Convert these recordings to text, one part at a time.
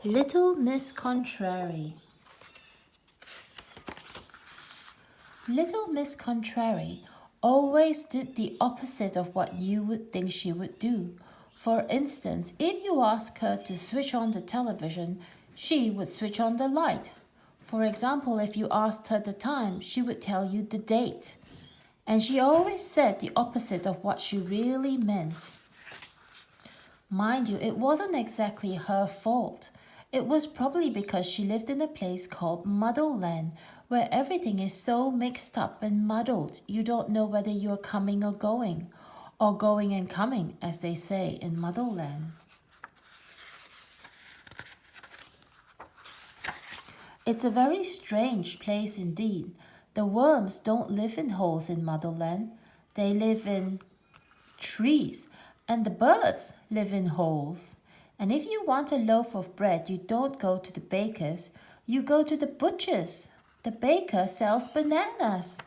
Little Miss Contrary. Little Miss Contrary always did the opposite of what you would think she would do. For instance, if you asked her to switch on the television, she would switch on the light. For example, if you asked her the time, she would tell you the date. And she always said the opposite of what she really meant. Mind you, it wasn't exactly her fault. It was probably because she lived in a place called Muddleland, where everything is so mixed up and muddled you don't know whether you're coming or going and coming, as they say in Muddleland. It's a very strange place indeed. The worms don't live in holes in Muddleland. They live in trees, and the birds live in holes. And if you want a loaf of bread, you don't go to the baker's, you go to the butcher's. The baker sells bananas.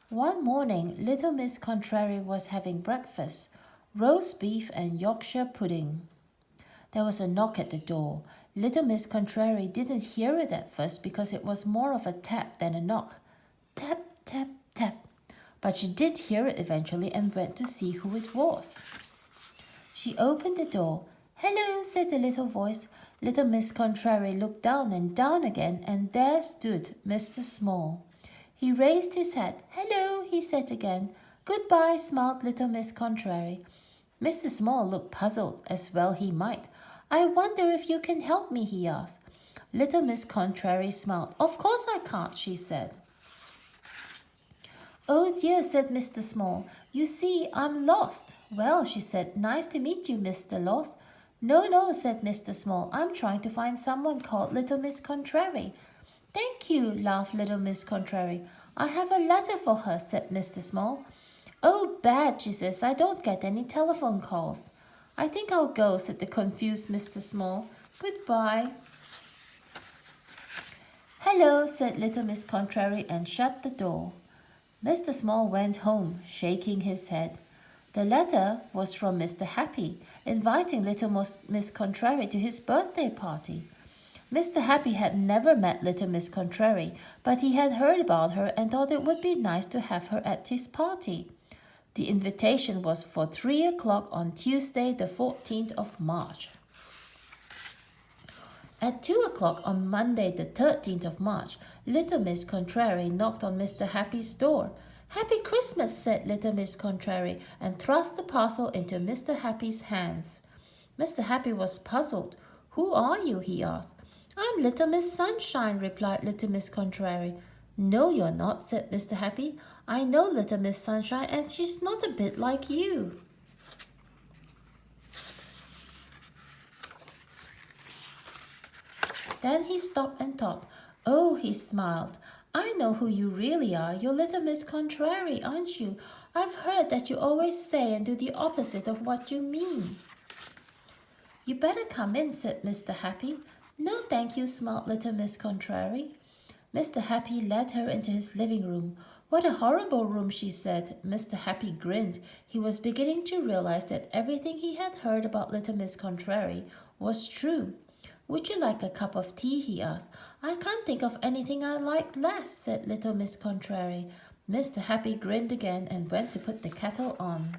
One morning, little Miss Contrary was having breakfast, roast beef and Yorkshire pudding. There was a knock at the door. Little Miss Contrary didn't hear it at first because it was more of a tap than a knock. Tap, tap, tap. But she did hear it eventually and went to see who it was. She opened the door. "Hello," said the little voice. Little Miss Contrary looked down and down again, and there stood Mr. Small. He raised his hat. "Hello," he said again. "Goodbye," smiled little Miss Contrary. Mr. Small looked puzzled, as well he might. "I wonder if you can help me," he asked. Little Miss Contrary smiled. "Of course I can't," she said. "Oh dear," said Mr. Small. "You see, I'm lost." "Well," she said, "nice to meet you, Mr. Lost." No, said Mr. Small. "I'm trying to find someone called Little Miss Contrary." "Thank you," laughed Little Miss Contrary. "I have a letter for her," said Mr. Small. "Oh, bad," she says. "I don't get any telephone calls." "I think I'll go," said the confused Mr. Small. "Goodbye." "Hello," said Little Miss Contrary and shut the door. Mr. Small went home, shaking his head. The letter was from Mr. Happy, inviting little Miss Contrary to his birthday party. Mr. Happy had never met little Miss Contrary, but he had heard about her and thought it would be nice to have her at his party. The invitation was for 3 o'clock on Tuesday, the 14th of March. At 2 o'clock on Monday, the 13th of March, little Miss Contrary knocked on Mr. Happy's door. "Happy Christmas," said little Miss Contrary, and thrust the parcel into Mr. Happy's hands. Mr. Happy was puzzled. "Who are you?" he asked. "I'm Little Miss Sunshine," replied little Miss Contrary. "No, you're not," said Mr. Happy. "I know little Miss Sunshine, and she's not a bit like you." Then he stopped and thought. "Oh," he smiled. "I know who you really are. You're Little Miss Contrary, aren't you? I've heard that you always say and do the opposite of what you mean." "You better come in," said Mr. Happy. "No, thank you," smiled little Miss Contrary. Mr. Happy led her into his living room. "What a horrible room," she said. Mr. Happy grinned. He was beginning to realize that everything he had heard about little Miss Contrary was true. "Would you like a cup of tea?" he asked. "I can't think of anything I like less," said little Miss Contrary. Mr. Happy grinned again and went to put the kettle on.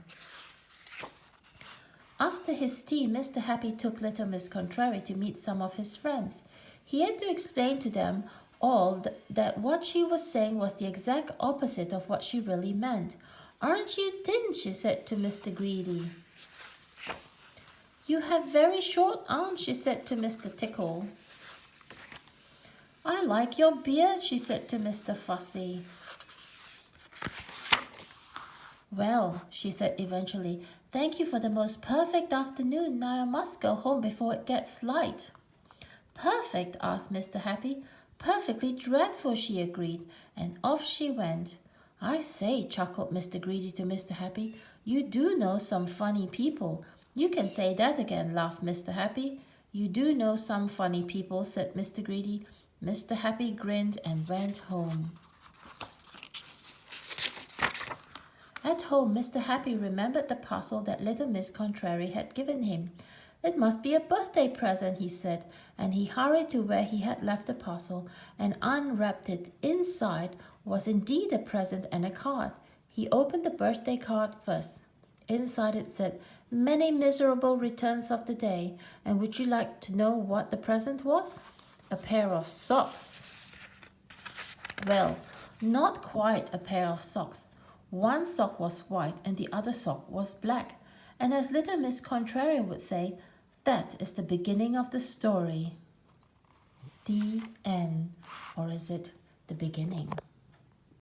After his tea, Mr. Happy took little Miss Contrary to meet some of his friends. He had to explain to them all that what she was saying was the exact opposite of what she really meant. "Aren't you thin?" she said to Mr. Greedy. "You have very short arms," she said to Mr. Tickle. "I like your beard," she said to Mr. Fussy. "Well," she said eventually, "thank you for the most perfect afternoon. Now I must go home before it gets light." "Perfect?" asked Mr. Happy. "Perfectly dreadful," she agreed, and off she went. "I say," chuckled Mr. Greedy to Mr. Happy, "you do know some funny people." "You can say that again," laughed Mr. Happy. "You do know some funny people," said Mr. Greedy. Mr. Happy grinned and went home. At home, Mr. Happy remembered the parcel that little Miss Contrary had given him. It must be a birthday present, he said, and he hurried to where he had left the parcel and unwrapped it. Inside was indeed a present and a card. He opened the birthday card first. Inside it said, "Many miserable returns of the day, and would you like to know what the present was?" A pair of socks. Well, not quite a pair of socks. One sock was white and the other sock was black. And as little Miss Contrary would say, that is the beginning of the story. The end. Or is it the beginning?